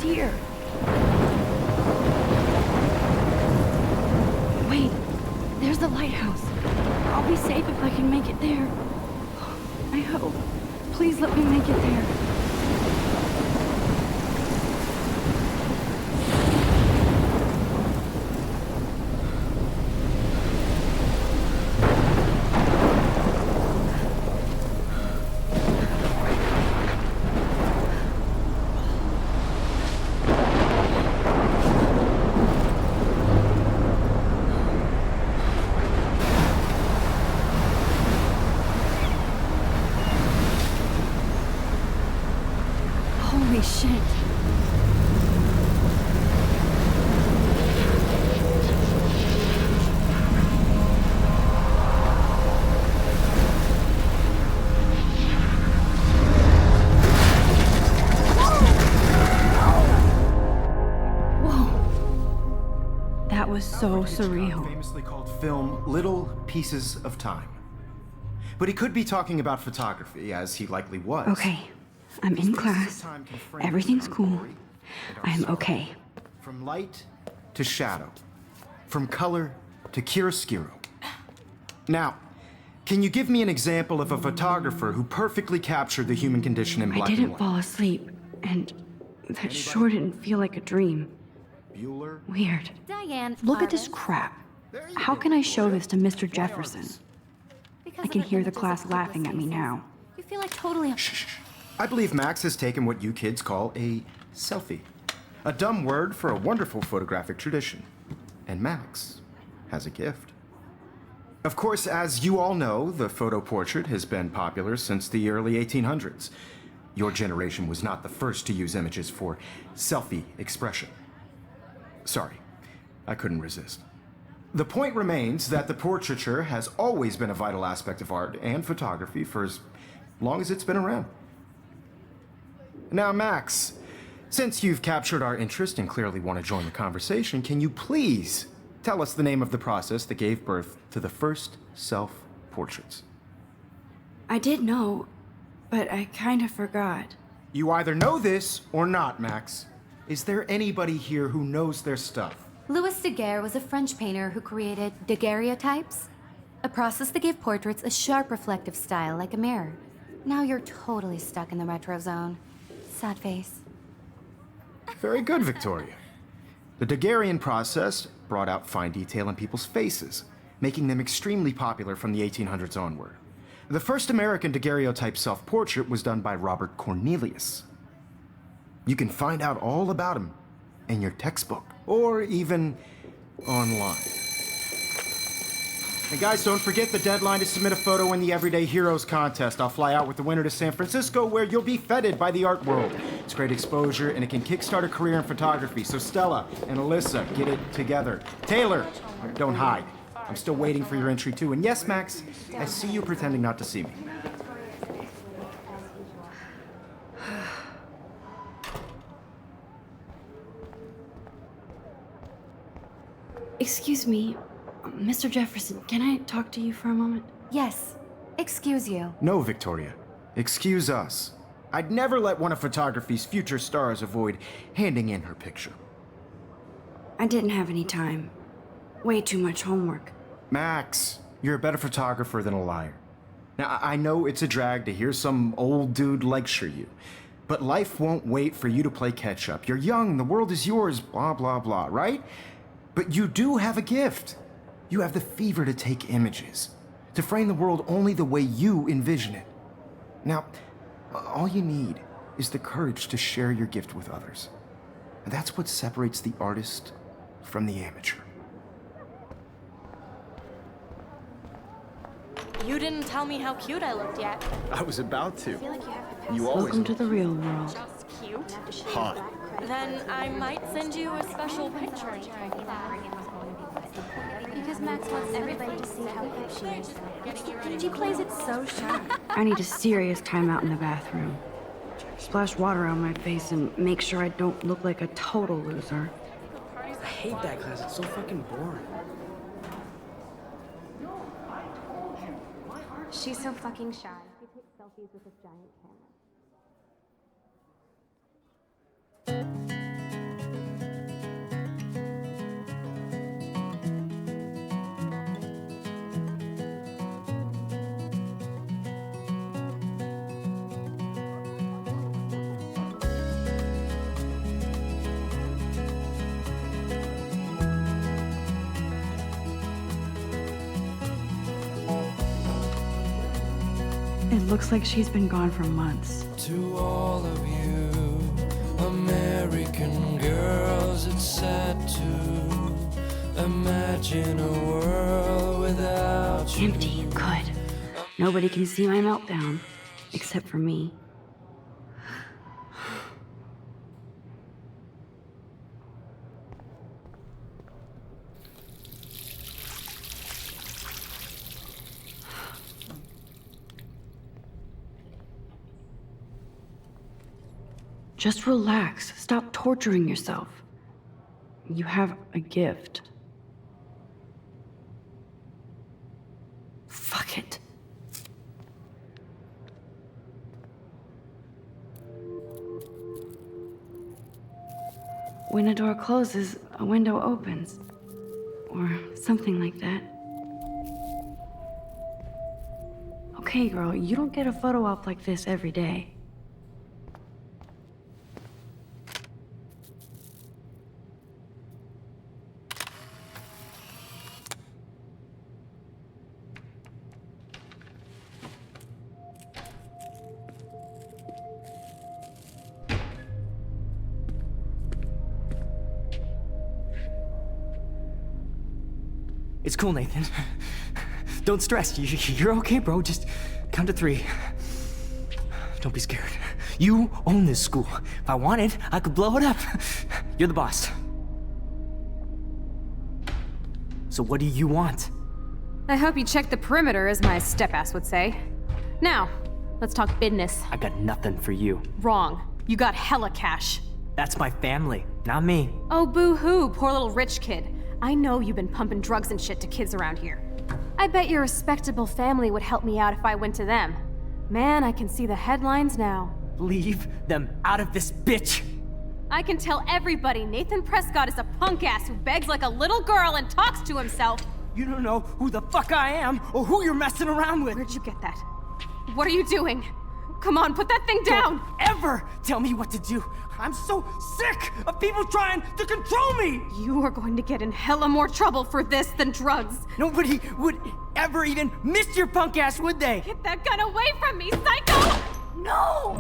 Here. Wait, there's the lighthouse. I'll be safe if I can make it there. I hope. Please let me make it there. Holy shit. Whoa. That was so surreal. Famously called film Little Pieces of Time. But he could be talking about photography, as he likely was. Okay. I'm in class. Everything's cool. I'm okay. From light to shadow. From color to chiaroscuro. Now, can you give me an example of a photographer who perfectly captured the human condition in black and white? I didn't fall asleep, and that sure didn't feel like a dream. Bueller? Weird. Diane, Look at this crap. How can I show this to Mr. Jefferson? I can hear the class laughing at me now. You feel like totally... Shh. I believe Max has taken what you kids call a selfie. A dumb word for a wonderful photographic tradition. And Max has a gift. Of course, as you all know, the photo portrait has been popular since the early 1800s. Your generation was not the first to use images for selfie expression. Sorry, I couldn't resist. The point remains that the portraiture has always been a vital aspect of art and photography for as long as it's been around. Now, Max, since you've captured our interest and clearly want to join the conversation, can you please tell us the name of the process that gave birth to the first self-portraits? I did know, but I kind of forgot. You either know this or not, Max. Is there anybody here who knows their stuff? Louis Daguerre was a French painter who created daguerreotypes, a process that gave portraits a sharp reflective style like a mirror. Now you're totally stuck in the retro zone. Sad face. Very good, Victoria. The Daguerrean process brought out fine detail in people's faces, making them extremely popular from the 1800s onward. The first American daguerreotype self-portrait was done by Robert Cornelius. You can find out all about him in your textbook, or even online. And guys, don't forget the deadline to submit a photo in the Everyday Heroes contest. I'll fly out with the winner to San Francisco, where you'll be feted by the art world. It's great exposure, and it can kickstart a career in photography. So Stella and Alyssa, get it together. Taylor, don't hide. I'm still waiting for your entry too. And yes, Max, I see you pretending not to see me. Excuse me, Mr. Jefferson, can I talk to you for a moment? Yes. Excuse you. No, Victoria. Excuse us. I'd never let one of photography's future stars avoid handing in her picture. I didn't have any time. Way too much homework. Max, you're a better photographer than a liar. Now, I know it's a drag to hear some old dude lecture you, but life won't wait for you to play catch-up. You're young, the world is yours, blah, blah, blah, right? But you do have a gift. You have the fever to take images, to frame the world only the way you envision it. Now, all you need is the courage to share your gift with others. And that's what separates the artist from the amateur. You didn't tell me how cute I looked yet. I was about to. You Welcome to the real world. Just cute? Hot. Then I might send you a special picture. Because Max wants everybody to see how hip she is. She plays it so sharp. I need a serious timeout in the bathroom. Splash water on my face and make sure I don't look like a total loser. I hate that class. It's so fucking boring. She's so fucking shy. She takes selfies with this giant camera. It looks like she's been gone for months. To all of you, American girls, it's sad to imagine a world without you. Empty. Good. Nobody can see my meltdown, except for me. Just relax. Stop torturing yourself. You have a gift. Fuck it. When a door closes, a window opens. Or something like that. Okay, girl, you don't get a photo op like this every day. It's cool, Nathan. Don't stress. You're okay, bro. Just count to 3. Don't be scared. You own this school. If I wanted, I could blow it up. You're the boss. So what do you want? I hope you checked the perimeter, as my step-ass would say. Now, let's talk business. I got nothing for you. Wrong. You got hella cash. That's my family, not me. Oh, boo-hoo, poor little rich kid. I know you've been pumping drugs and shit to kids around here. I bet your respectable family would help me out if I went to them. Man, I can see the headlines now. Leave them out of this bitch! I can tell everybody Nathan Prescott is a punk ass who begs like a little girl and talks to himself. You don't know who the fuck I am or who you're messing around with. Where'd you get that? What are you doing? Come on, put that thing down! Don't ever tell me what to do. I'm so sick of people trying to control me! You are going to get in hella more trouble for this than drugs. Nobody would ever even miss your punk ass, would they? Get that gun away from me, psycho! No!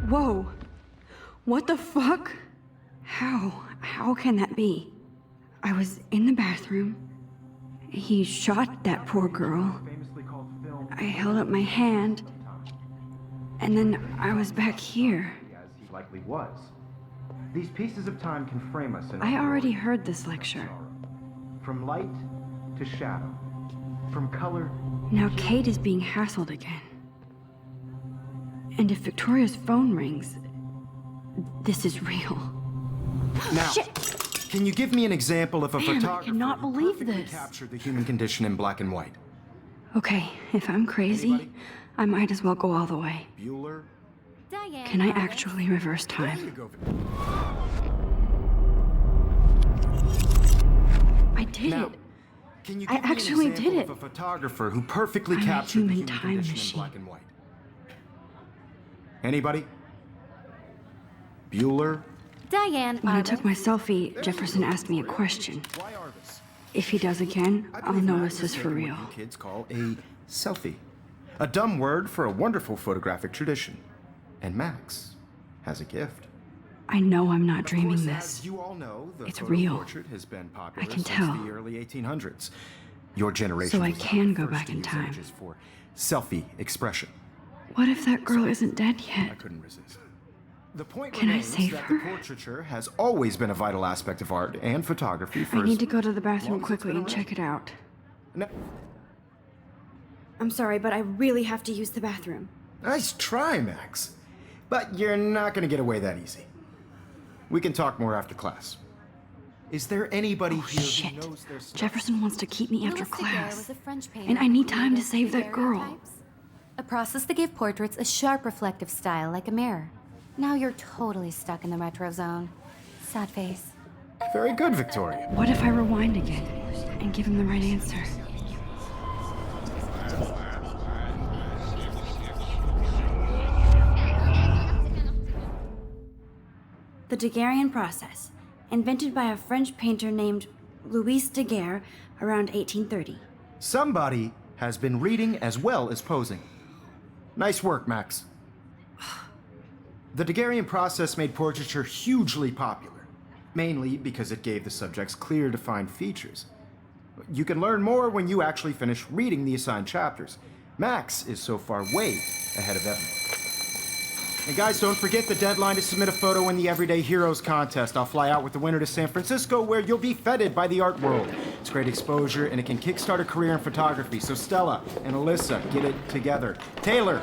Whoa. What the fuck? How can that be? I was in the bathroom. He shot that poor girl. I held up my hand. And then I was back here. As he likely was. These pieces of time can frame us in I already heard this lecture. From light to shadow. From color. Now Kate is being hassled again. And if Victoria's phone rings, this is real. Now, Shit. Can you give me an example of a Man, I photographer cannot who believe perfectly this. captured the human condition in black and white? Okay, if I'm crazy, Anybody? I might as well go all the way. Bueller? Diane, Can I artist. actually reverse There you time? go. I did Now, it. can you I give me an actually example did of it. a photographer who perfectly I'm a captured the human human time condition machine. in black and white? Anybody? Bueller? Diane, When I took artist. my selfie, Jefferson asked me a question. Why Arvis? If he does again, I I'll believe know Max this has is for taken real. what you kids call a selfie. A dumb word for a wonderful photographic tradition. And Max has a gift. I know I'm not Of dreaming course, this. as you all know, the It's photo real. portrait has been popular I can since tell. the early 1800s. Your generation So I was not can the go first back to in use time. images for selfie expression. What if that girl isn't dead I yet? couldn't resist. The point Can I remains save that her? the portraiture has always been a vital aspect of art and photography for I need to as go to the long bathroom as it's quickly been and around. check it out. No, I'm sorry, but I really have to use the bathroom. nice try, Max. But you're not going to get away that easy. We can talk more after class. Is there anybody Oh, here shit. who knows their stuff? Jefferson wants to keep me after Louis Daguerre class. was a French painter And I who need time to created save that girl. daguerreotypes, a process that gave portraits a sharp reflective style like a mirror. Now you're totally stuck in the retro zone. Sad face. Very good, Victoria. What if I rewind again and give him the right answer? The Daguerrean process, invented by a French painter named Louis Daguerre around 1830. Somebody has been reading as well as posing. Nice work, Max. The Daguerrean process made portraiture hugely popular, mainly because it gave the subjects clear, defined features. You can learn more when you actually finish reading the assigned chapters. Max is so far way ahead of everyone. And guys, don't forget the deadline to submit a photo in the Everyday Heroes contest. I'll fly out with the winner to San Francisco, where you'll be feted by the art world. It's great exposure, and it can kickstart a career in photography. So Stella and Alyssa, get it together. Taylor,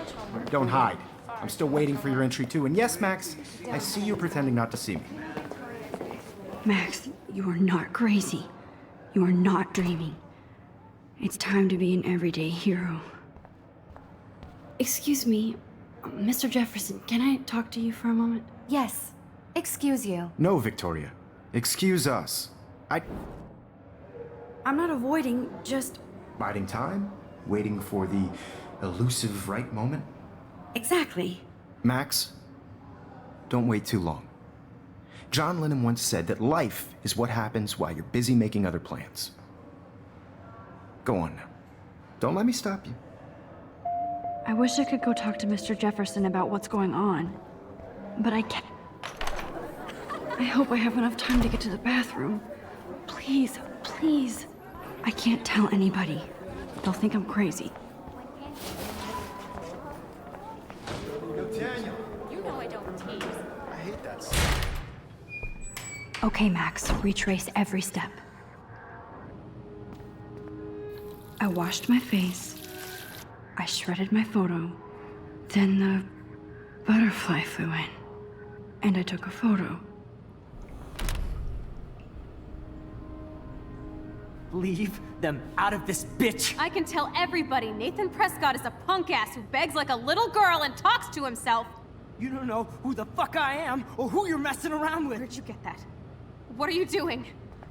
don't hide. I'm still waiting for your entry too. And yes, Max, I see you pretending not to see me. Max, you are not crazy. You are not dreaming. It's time to be an everyday hero. Excuse me, Mr. Jefferson, can I talk to you for a moment? Yes. Excuse you. No, Victoria. Excuse us. I'm not avoiding, just Biding time? Waiting for the elusive right moment? exactly. Max, don't wait too long. John Lennon once said that life is what happens while you're busy making other plans. Go on now. Don't let me stop you. I wish I could go talk to Mr. Jefferson about what's going on, but I can't. I hope I have enough time to get to the bathroom. Please, please. I can't tell anybody. They'll think I'm crazy. Daniel, You know I don't tease. I hate that stuff. Okay, Max, retrace every step. I washed my face. I shredded my photo. Then the butterfly flew in. And I took a photo. Leave them out of this bitch! I can tell everybody Nathan Prescott is a punk ass who begs like a little girl and talks to himself. You don't know who the fuck I am or who you're messing around with. Where'd you get that? What are you doing?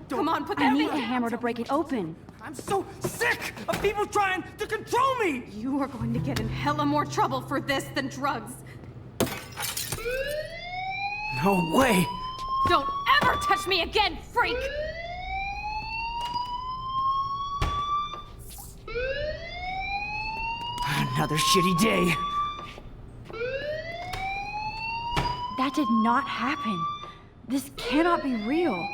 Come on, put that I need a down. hammer to break it open. I'm so sick of people trying to control me! You are going to get in hella more trouble for this than drugs. No way! Don't ever touch me again, freak! Another shitty day. That did not happen. This cannot be real.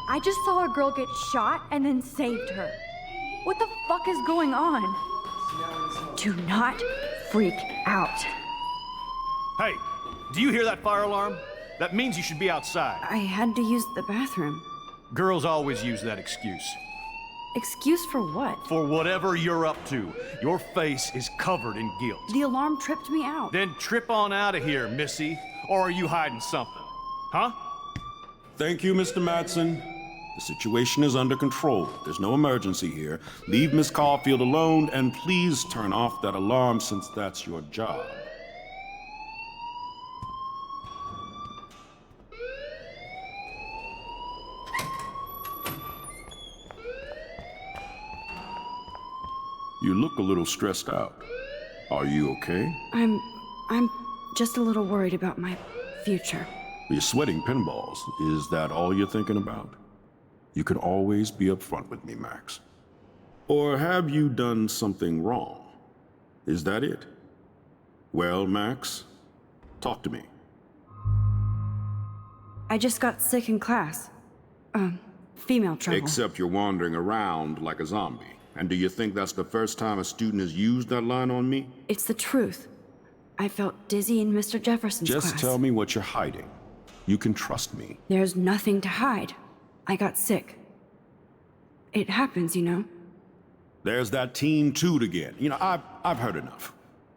I just saw a girl get shot and then saved her. What the fuck is going on? Do not freak out. Hey, do you hear that fire alarm? That means you should be outside. I had to use the bathroom. Girls always use that excuse. Excuse for what? For whatever you're up to, your face is covered in guilt. The alarm tripped me out. Then trip on out of here, Missy. Or are you hiding something? Huh? Thank you, Mr. Madsen. The situation is under control. There's no emergency here. Leave Miss Caulfield alone, and please turn off that alarm since that's your job. You look a little stressed out. Are you okay? I'm just a little worried about my future. You're sweating pinballs. Is that all you're thinking about? You can always be upfront with me, Max. Or have you done something wrong? Is that it? Well, Max, talk to me. I just got sick in class. Female trouble. Except you're wandering around like a zombie. And do you think that's the first time a student has used that line on me? It's the truth. I felt dizzy in Mr. Jefferson's class. Just tell me what you're hiding. You can trust me. There's nothing to hide. I got sick. It happens, you know. There's that teen toot again. You know, I've heard enough.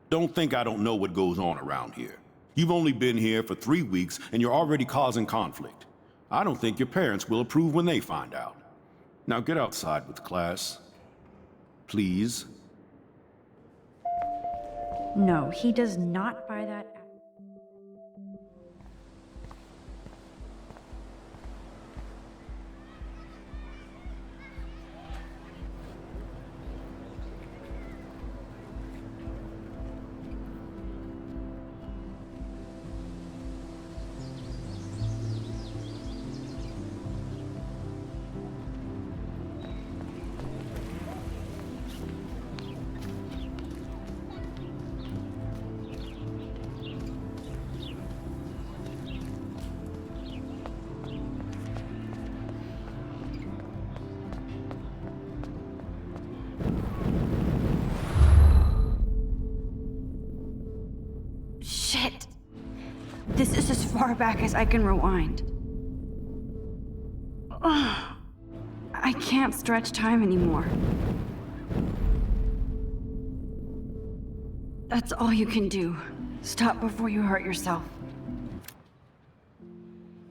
Don't think I don't know what goes on around here. You've only been here for 3 weeks, and you're already causing conflict. I don't think your parents will approve when they find out. Now get outside with class. Please. No, he does not buy that. Shit! This is as far back as I can rewind. Ugh. I can't stretch time anymore. That's all you can do. Stop before you hurt yourself.